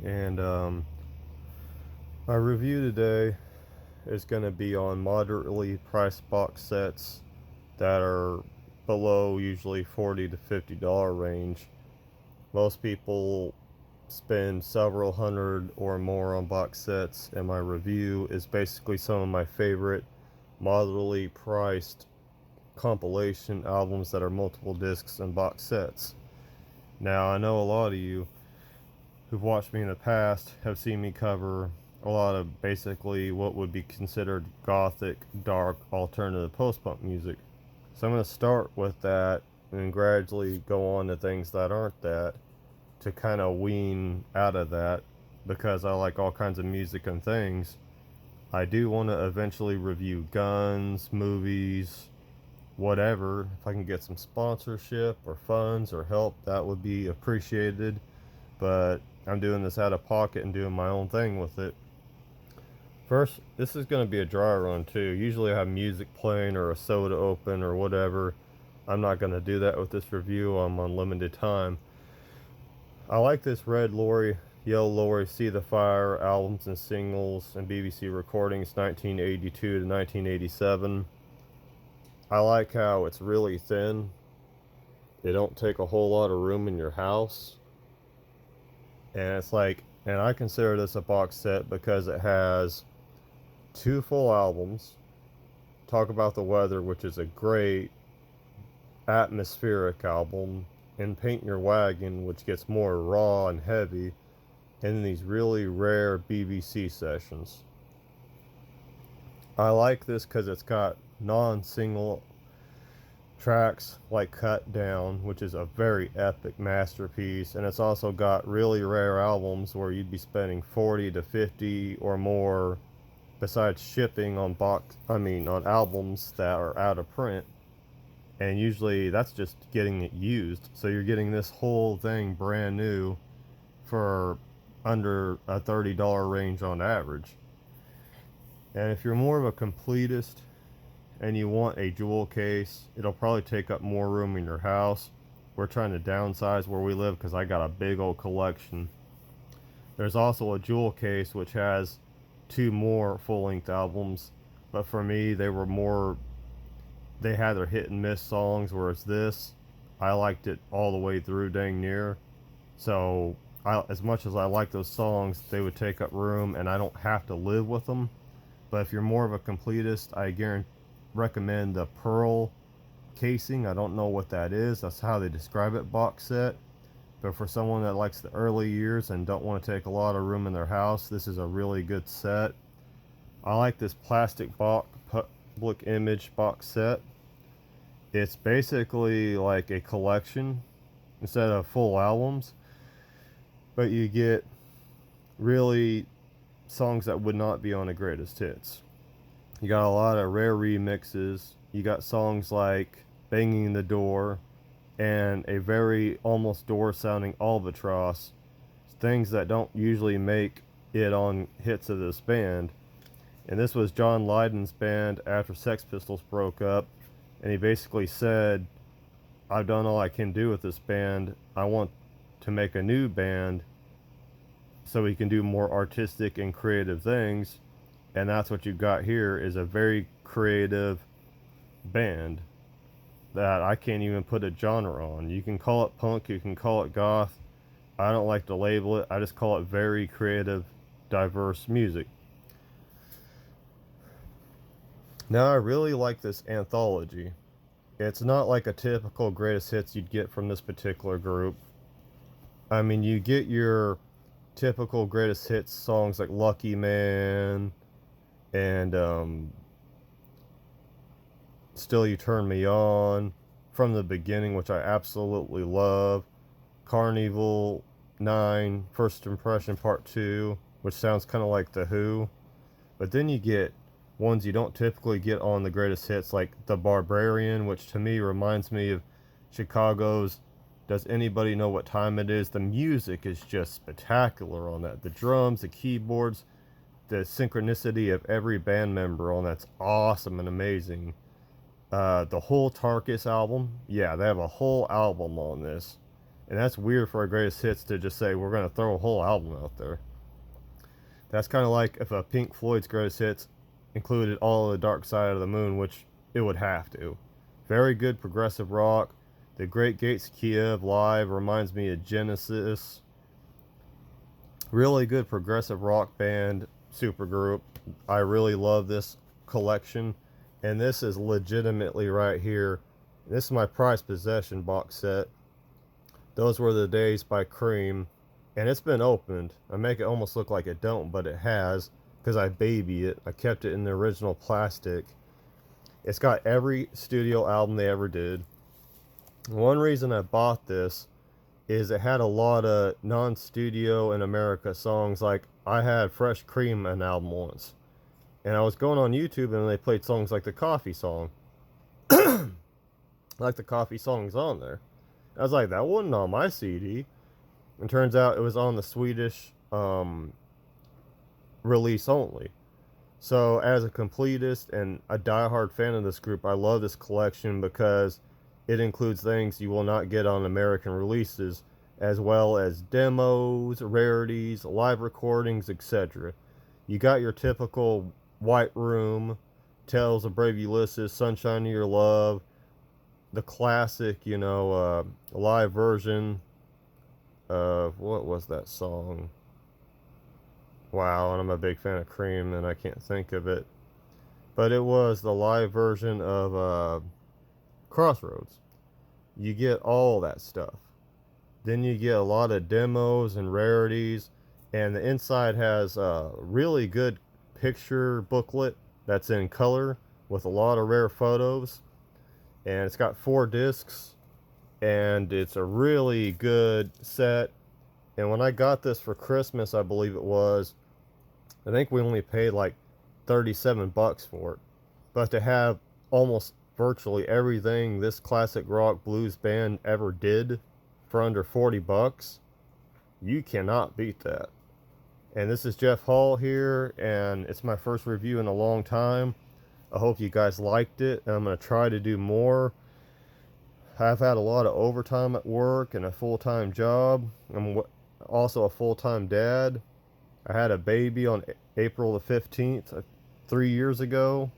and my review today is going to be on moderately priced box sets that are below usually $40 to $50 range. Most people spend several hundred or more on box sets, and my review is basically some of my favorite moderately priced compilation albums that are multiple discs and box sets. Now, I know a lot of you who've watched me in the past have seen me cover a lot of basically what would be considered gothic, dark, alternative post-punk music. So I'm going to start with that and gradually go on to things that aren't that to kind of wean out of that because I like all kinds of music and things. I do want to eventually review guns, movies, whatever. If I can get some sponsorship or funds or help, that would be appreciated. But I'm doing this out of pocket and doing my own thing with it. First, this is going to be a dry run too. Usually I have music playing or a soda open or whatever. I'm not going to do that with this review. I'm on limited time. I like this Red Lorry, Yellow Lorry, See the Fire albums and singles and BBC recordings 1982 to 1987. I like how it's really thin. It don't take a whole lot of room in your house. And it's like, and I consider this a box set because it has two full albums. Talk About the Weather, which is a great atmospheric album, and Paint Your Wagon, which gets more raw and heavy, and then these really rare BBC sessions. I like this because it's got non-single tracks like Cut Down, which is a very epic masterpiece, and it's also got really rare albums where you'd be spending 40 to 50 or more besides shipping on on albums that are out of print. And usually that's just getting it used. So you're getting this whole thing brand new for under a $30 range on average. And if you're more of a completist and you want a jewel case, it'll probably take up more room in your house. We're trying to downsize where we live because I got a big old collection. There's also a jewel case which has two more full-length albums, but for me they had their hit and miss songs, whereas this, I liked it all the way through dang near. So as much as I like those songs, they would take up room and I don't have to live with them. But if you're more of a completist, I recommend the Pearl casing. I don't know what that is. That's how they describe it, box set. But for someone that likes the early years and don't want to take a lot of room in their house, this is a really good set. I like this plastic box Public Image box set. It's basically like a collection instead of full albums, but you get really songs that would not be on the greatest hits. You got a lot of rare remixes. You got songs like Banging the Door and a very almost door sounding Albatross, things that don't usually make it on hits of this band. And this was John Lydon's band after Sex Pistols broke up, and he basically said, I've done all I can do with this band. I want to make a new band so we can do more artistic and creative things. And that's what you got here, is a very creative band that I can't even put a genre on. You can call it punk, you can call it goth. I don't like to label it. I just call it very creative, diverse music. Now I really like this anthology. It's not like a typical greatest hits you'd get from this particular group. I mean, you get your typical greatest hits songs like Lucky Man and Still You Turn Me On, From the Beginning, which I absolutely love, Carnival 9, First Impression Part 2, which sounds kind of like The Who. But then you get ones you don't typically get on the greatest hits, like The Barbarian, which to me reminds me of Chicago's Does Anybody Know What Time It Is? The music is just spectacular on that. The drums, the keyboards, the synchronicity of every band member on that's awesome and amazing. The whole Tarkus album, yeah, they have a whole album on this. And that's weird for a greatest hits to just say we're going to throw a whole album out there. That's kind of like if a Pink Floyd's greatest hits included all of the Dark Side of the Moon, which it would have to. Very good progressive rock. The Great Gates of Kiev live reminds me of Genesis. Really good progressive rock band, supergroup. I really love this collection. And this is legitimately right here. This is my prized possession box set. Those Were the Days by Cream. And it's been opened. I make it almost look like it don't, but it has, because I baby it. I kept it in the original plastic. It's got every studio album they ever did. One reason I bought this is it had a lot of non-studio in America songs. Like, I had Fresh Cream an album once, and I was going on YouTube and they played songs like the Coffee song. Like the Coffee song's on there. I was like, that wasn't on my CD. And turns out it was on the Swedish release only. So as a completist and a diehard fan of this group, I love this collection because it includes things you will not get on American releases, as well as demos, rarities, live recordings, etc. You got your typical White Room, Tales of Brave Ulysses, Sunshine of Your Love, the classic, live version of, what was that song? Wow, and I'm a big fan of Cream and I can't think of it. But it was the live version of Crossroads. You get all that stuff. Then you get a lot of demos and rarities, and the inside has a really good picture booklet that's in color with a lot of rare photos. And it's got 4 discs, and it's a really good set. And when I got this for Christmas, I believe it was, I think we only paid like 37 bucks for it. But to have almost virtually everything this classic rock blues band ever did for under 40 bucks, you cannot beat that. And this is Jeff Hall here, and it's my first review in a long time. I hope you guys liked it, and I'm going to try to do more. I've had a lot of overtime at work and a full-time job. I'm also a full-time dad. I had a baby on April the 15th, 3 years ago.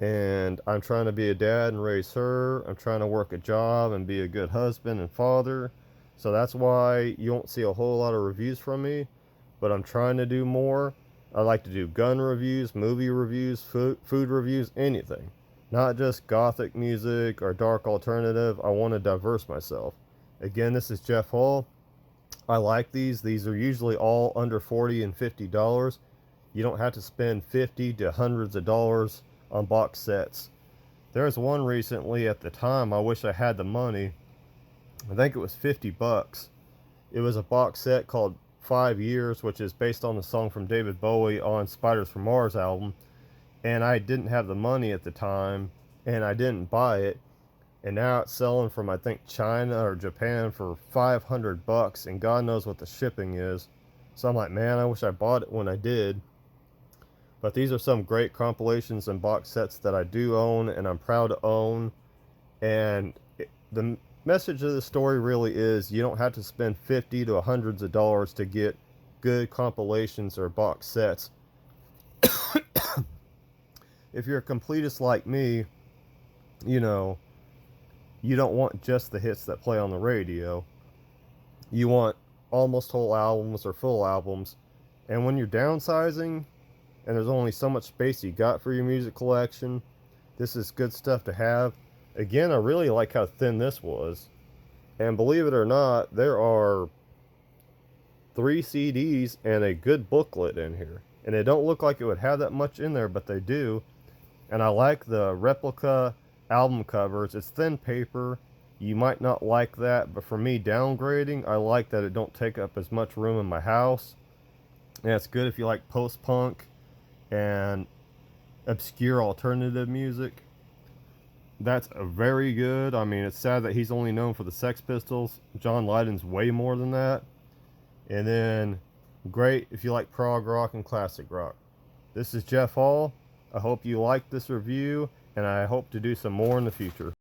And I'm trying to be a dad and raise her. I'm trying to work a job and be a good husband and father. So that's why you won't see a whole lot of reviews from me. But I'm trying to do more. I like to do gun reviews, movie reviews, food reviews, anything. Not just gothic music or dark alternative. I want to diverse myself. Again, this is Jeff Hall. I like these. These are usually all under $40 and $50. You don't have to spend 50 to hundreds of dollars on box sets. There's one recently, at the time, I wish I had the money. I think it was 50 bucks. It was a box set called 5 Years, which is based on the song from David Bowie on Spiders from Mars album. And I didn't have the money at the time, and I didn't buy it. And now it's selling from, I think, China or Japan for 500 bucks, and God knows what the shipping is. So I'm like, man, I wish I bought it when I did. But these are some great compilations and box sets that I do own, and I'm proud to own. And the message of the story really is you don't have to spend 50 to hundreds of dollars to get good compilations or box sets. If you're a completist like me, you don't want just the hits that play on the radio. You want almost whole albums or full albums. And when you're downsizing, and there's only so much space you got for your music collection, this is good stuff to have. Again, I really like how thin this was. And believe it or not, there are 3 CDs and a good booklet in here. And they don't look like it would have that much in there, but they do. And I like the replica album covers. It's thin paper. You might not like that, but for me, downgrading, I like that it don't take up as much room in my house. And it's good if you like post-punk and obscure alternative music. That's a very good. I mean, it's sad that he's only known for the Sex Pistols. John Lydon's way more than that. And then, great if you like prog rock and classic rock. This is Jeff Hall. I hope you liked this review, and I hope to do some more in the future.